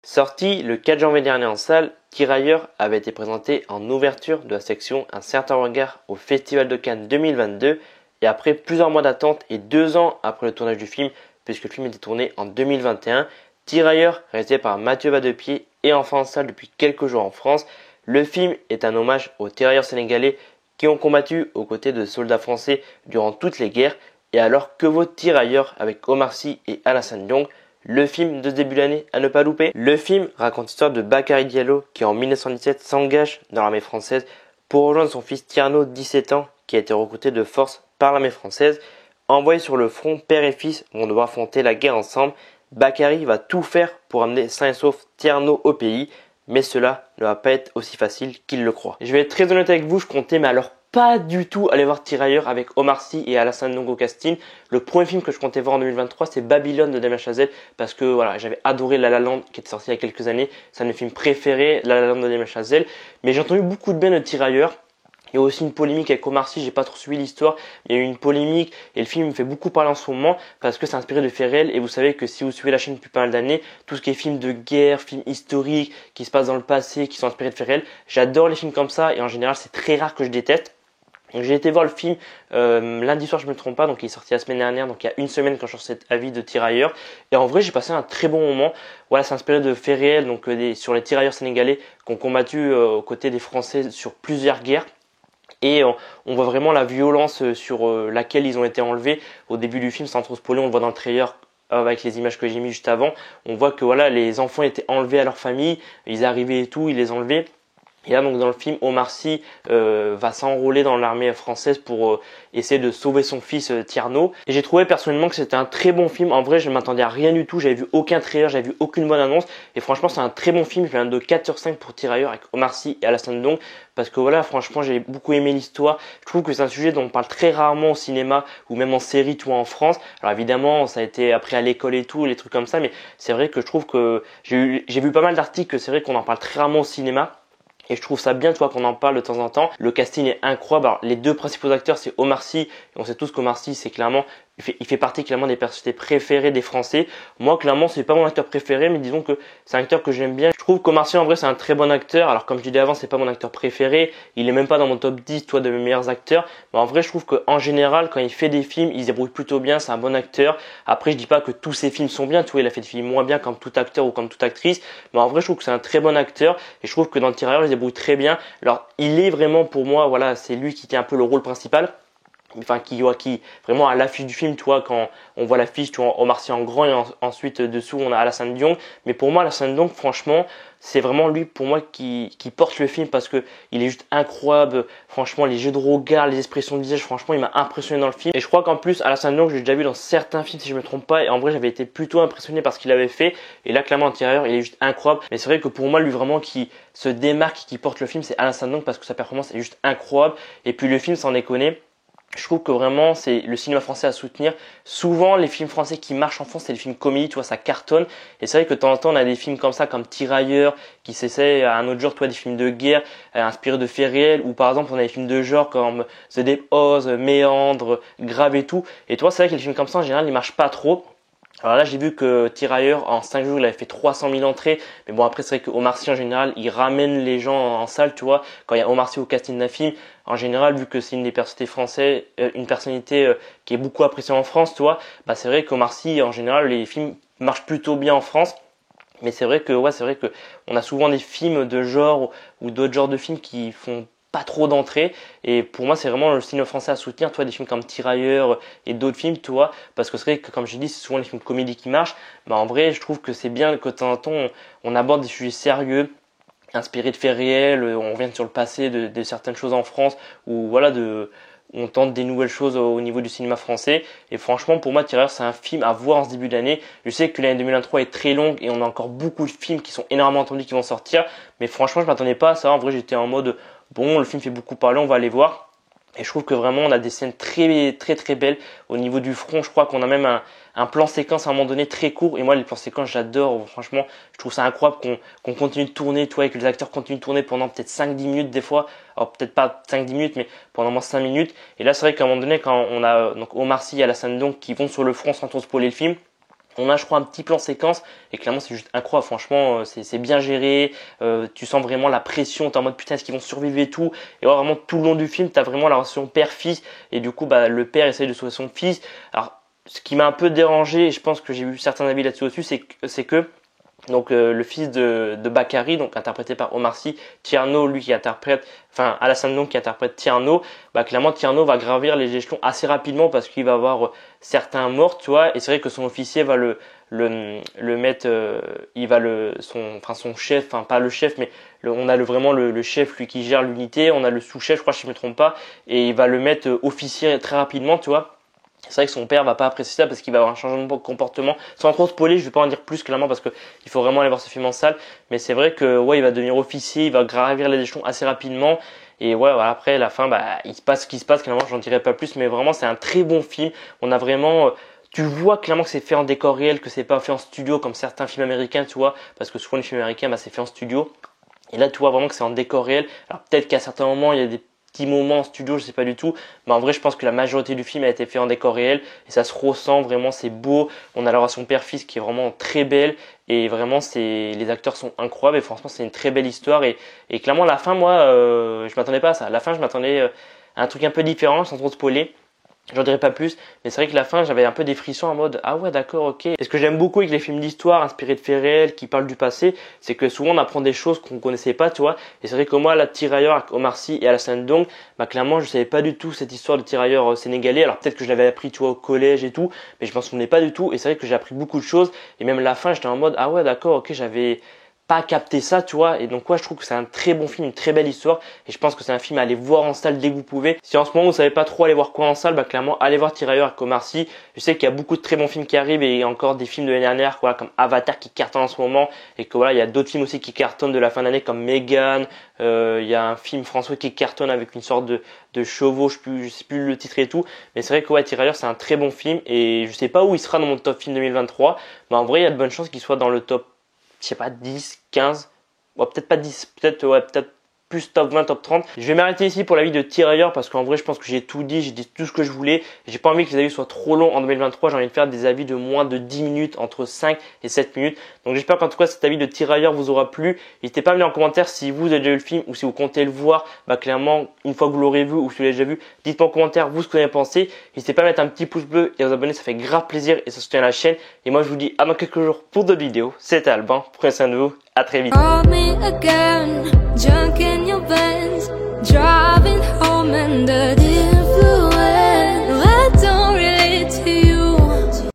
Sorti le 4 janvier dernier en salle, Tirailleurs avait été présenté en ouverture de la section Un certain regard au Festival de Cannes 2022 et après plusieurs mois d'attente et 2 ans après le tournage du film, puisque le film était tourné en 2021, Tirailleurs, réalisé par Mathieu Vadepied, est enfin en salle depuis quelques jours en France. Le film est un hommage aux tirailleurs sénégalais qui ont combattu aux côtés de soldats français durant toutes les guerres. Et alors, que vaut Tirailleurs avec Omar Sy et Alassane Diong, le film de ce début d'année à ne pas louper? Le film raconte l'histoire de Bakary Diallo qui en 1917 s'engage dans l'armée française pour rejoindre son fils Tierno, 17 ans, qui a été recruté de force par l'armée française. Envoyés sur le front, père et fils vont devoir affronter la guerre ensemble. Bakary va tout faire pour amener sain et sauf Tierno au pays, mais cela ne va pas être aussi facile qu'il le croit. Je vais être très honnête avec vous, je comptais mais alors pas du tout aller voir Tirailleurs avec Omar Sy et Alassane Diong au casting. Le premier film que je comptais voir en 2023, c'est Babylone de Damien Chazelle, parce que voilà, j'avais adoré La La Land qui était sorti il y a quelques années. C'est un de mes films préférés, La La Land de Damien Chazelle. Mais j'ai entendu beaucoup de bien de Tirailleurs. Il y a aussi une polémique avec Omar Sy, j'ai pas trop suivi l'histoire. Il y a eu une polémique et le film me fait beaucoup parler en ce moment parce que c'est inspiré de faits réels. Et vous savez que si vous suivez la chaîne depuis pas mal d'années, tout ce qui est films de guerre, films historiques, qui se passent dans le passé, qui sont inspirés de faits réels, j'adore les films comme ça et en général c'est très rare que je déteste. Donc j'ai été voir le film lundi soir, je me trompe pas, donc il est sorti la semaine dernière, donc il y a une semaine quand je suis sur cet avis de Tirailleurs. Et en vrai, j'ai passé un très bon moment. Voilà, c'est inspiré de faits réels, donc sur les tirailleurs sénégalais qui ont combattu aux côtés des Français sur plusieurs guerres. Et on voit vraiment la violence sur laquelle ils ont été enlevés. Au début du film, sans trop spoiler, on le voit dans le trailer avec les images que j'ai mis juste avant. On voit que voilà, les enfants étaient enlevés à leur famille, ils arrivaient et tout, ils les enlevaient. Et là, donc, dans le film, Omar Sy va s'enrôler dans l'armée française pour essayer de sauver son fils Tierno. Et j'ai trouvé personnellement que c'était un très bon film. En vrai, je ne m'attendais à rien du tout. J'avais vu aucun trailer, j'avais vu aucune bonne annonce. Et franchement, c'est un très bon film. Je viens de 4 sur 5 pour Tirailleurs avec Omar Sy et Alassane Diong. Parce que voilà, franchement, j'ai beaucoup aimé l'histoire. Je trouve que c'est un sujet dont on parle très rarement au cinéma ou même en série, tout en France. Alors évidemment, ça a été appris à l'école et tout, les trucs comme ça. Mais c'est vrai que je trouve que j'ai vu pas mal d'articles que c'est vrai qu'on en parle très rarement au cinéma. Et je trouve ça bien, tu vois, qu'on en parle de temps en temps. Le casting est incroyable. Alors, les deux principaux acteurs, c'est Omar Sy. Et on sait tous qu'Omar Sy, c'est clairement, il fait partie clairement des personnalités préférées des Français. Moi, clairement, c'est pas mon acteur préféré, mais disons que c'est un acteur que j'aime bien. Je trouve qu'Omar Sy, en vrai, c'est un très bon acteur. Alors, comme je disais avant, c'est pas mon acteur préféré. Il est même pas dans mon top 10, toi, de mes meilleurs acteurs. Mais en vrai, je trouve qu'en général, quand il fait des films, il se débrouille plutôt bien. C'est un bon acteur. Après, je dis pas que tous ses films sont bien. Tu vois, il a fait des films moins bien comme tout acteur ou comme toute actrice. Mais en vrai, je trouve que c'est un très bon acteur. Et je trouve que dans le Tirailleurs, il se débrouille très bien. Alors, il est vraiment pour moi, voilà, c'est lui qui tient un peu le rôle principal. Enfin, qui vraiment à l'affiche du film, tu vois, quand on voit l'affiche, tu vois, Omar Sy en grand et ensuite dessous on a Alassane Diong. Mais pour moi, Alassane Diong, franchement, c'est vraiment lui pour moi qui porte le film parce que il est juste incroyable. Franchement, les jeux de regard, les expressions de visage, franchement, il m'a impressionné dans le film. Et je crois qu'en plus, Alassane Diong, je l'ai déjà vu dans certains films si je me trompe pas. Et en vrai, j'avais été plutôt impressionné par ce qu'il avait fait. Et là, clairement, en Tirailleurs, il est juste incroyable. Mais c'est vrai que pour moi, lui vraiment qui se démarque, qui porte le film, c'est Alassane Diong parce que sa performance est juste incroyable. Et puis le film, sans déconner, je trouve que vraiment c'est le cinéma français à soutenir. Souvent les films français qui marchent en France c'est les films comédies, tu vois, ça cartonne. Et c'est vrai que de temps en temps on a des films comme ça comme Tirailleurs qui s'essaient à un autre genre, tu vois, des films de guerre inspirés de faits réels. Ou par exemple on a des films de genre comme The Deep Oz, Méandre, Grave et tout. Et toi c'est vrai que les films comme ça en général ils marchent pas trop. Alors là, j'ai vu que Tirailleurs, en 5 jours, il avait fait 300 000 entrées. Mais bon, après, c'est vrai que Omar Sy, en général, il ramène les gens en salle, tu vois. Quand il y a Omar Sy au casting d'un film, en général, vu que c'est une des personnalités françaises, une personnalité qui est beaucoup appréciée en France, tu vois, bah, c'est vrai qu'Omar Sy, en général, les films marchent plutôt bien en France. Mais c'est vrai que, ouais, c'est vrai que on a souvent des films de genre ou d'autres genres de films qui font pas trop d'entrées. Et pour moi, c'est vraiment le cinéma français à soutenir, toi, des films comme Tirailleurs et d'autres films, toi, parce que c'est vrai que, comme je dis, c'est souvent les films de comédie qui marchent. Mais en vrai, je trouve que c'est bien que de temps en temps, on aborde des sujets sérieux, inspirés de faits réels, on revient sur le passé de certaines choses en France, ou voilà, on tente des nouvelles choses au niveau du cinéma français. Et franchement, pour moi, Tirailleurs, c'est un film à voir en ce début d'année. Je sais que l'année 2023 est très longue et on a encore beaucoup de films qui sont énormément attendus qui vont sortir. Mais franchement, je m'attendais pas à ça. En vrai, j'étais en mode, bon, le film fait beaucoup parler, on va aller voir. Et je trouve que vraiment on a des scènes très très très belles au niveau du front. Je crois qu'on a même un plan séquence à un moment donné très court. Et moi les plans séquences j'adore. Franchement je trouve ça incroyable qu'on continue de tourner, toi, et que les acteurs continuent de tourner pendant peut-être 5-10 minutes des fois. Alors peut-être pas 5-10 minutes mais pendant moins 5 minutes. Et là c'est vrai qu'à un moment donné quand on a donc Omar Sy et Alassane Diong qui vont sur le front sans trop spoiler le film, On a, je crois, un petit plan séquence et clairement c'est juste incroyable. Franchement, c'est bien géré. Tu sens vraiment la pression. T'es en mode putain, est-ce qu'ils vont survivre et tout. Et vraiment tout le long du film, t'as vraiment la relation père-fils et du coup, bah le père essaye de sauver son fils. Alors, ce qui m'a un peu dérangé, et je pense que j'ai eu certains avis là-dessus aussi, c'est que donc le fils de Bakary, donc interprété par Omar Sy, Tierno, lui qui interprète, enfin Alassane Ndoum qui interprète Tierno, bah clairement Tierno va gravir les échelons assez rapidement parce qu'il va avoir certains morts, tu vois, et c'est vrai que son officier va le mettre, il va son chef, enfin pas le chef, mais on a vraiment le chef, lui qui gère l'unité, on a le sous-chef, je crois, si je me trompe pas, et il va le mettre officier très rapidement, tu vois. C'est vrai que son père va pas apprécier ça parce qu'il va avoir un changement de comportement. Sans trop spoiler, je vais pas en dire plus clairement parce que il faut vraiment aller voir ce film en salle. Mais c'est vrai que ouais, il va devenir officier, il va gravir les échelons assez rapidement. Et ouais, voilà, après la fin, bah il se passe ce qui se passe. Clairement, j'en dirai pas plus, mais vraiment c'est un très bon film. On a vraiment, tu vois clairement que c'est fait en décor réel, que c'est pas fait en studio comme certains films américains, tu vois, parce que souvent les films américains, bah c'est fait en studio. Et là, tu vois vraiment que c'est en décor réel. Alors peut-être qu'à certains moments, il y a des petits moments en studio, je sais pas du tout, mais en vrai je pense que la majorité du film a été fait en décor réel et ça se ressent vraiment, c'est beau. On a la relation père-fils qui est vraiment très belle et vraiment les acteurs sont incroyables et franchement c'est une très belle histoire et clairement la fin, moi je m'attendais pas à ça. La fin, je m'attendais à un truc un peu différent sans trop spoiler. J'en dirai pas plus, mais c'est vrai que la fin, j'avais un peu des frissons en mode ah ouais d'accord, ok. Et ce que j'aime beaucoup avec les films d'histoire inspirés de faits réels qui parlent du passé, c'est que souvent on apprend des choses qu'on connaissait pas, tu vois. Et c'est vrai que moi, la tirailleur avec Omar Sy et Alassane Ndoum, bah clairement je savais pas du tout cette histoire de tirailleur sénégalais. Alors peut-être que je l'avais appris, tu vois, au collège et tout, mais je m'en souvenais pas du tout. Et c'est vrai que j'ai appris beaucoup de choses. Et même la fin, j'étais en mode ah ouais d'accord, ok, j'avais pas capté ça, tu vois. Et donc ouais, je trouve que c'est un très bon film, une très belle histoire et je pense que c'est un film à aller voir en salle dès que vous pouvez. Si en ce moment vous savez pas trop aller voir quoi en salle, bah clairement allez voir Tirailleur avec Omar Sy. Je sais qu'il y a beaucoup de très bons films qui arrivent et encore des films de l'année dernière, quoi, comme Avatar qui cartonne en ce moment et que voilà, il y a d'autres films aussi qui cartonnent de la fin d'année comme Megan. Il y a un film français qui cartonne avec une sorte de chevaux, je sais plus le titre et tout, mais c'est vrai que ouais, Tirailleur c'est un très bon film et je sais pas où il sera dans mon top film 2023, mais en vrai il y a de bonnes chances qu'il soit dans le top, je sais pas, 10, 15, bon, peut-être pas 10, peut-être ouais, peut-être plus top 20, top 30. Je vais m'arrêter ici pour l'avis de Tirailleur parce qu'en vrai je pense que j'ai tout dit, j'ai dit tout ce que je voulais. J'ai pas envie que les avis soient trop longs en 2023, j'ai envie de faire des avis de moins de 10 minutes, entre 5 et 7 minutes. Donc j'espère qu'en tout cas cet avis de Tirailleur vous aura plu. N'hésitez pas à me dire en commentaire si vous avez déjà vu le film ou si vous comptez le voir. Bah clairement, une fois que vous l'aurez vu ou si vous l'avez déjà vu, dites-moi en commentaire vous ce que vous en avez pensé. N'hésitez pas à mettre un petit pouce bleu et à vous abonner, ça fait grave plaisir et ça soutient la chaîne. Et moi je vous dis à dans quelques jours pour d'autres vidéos. C'était Alban, prenez soin de vous, à très vite. Driving home under the influence.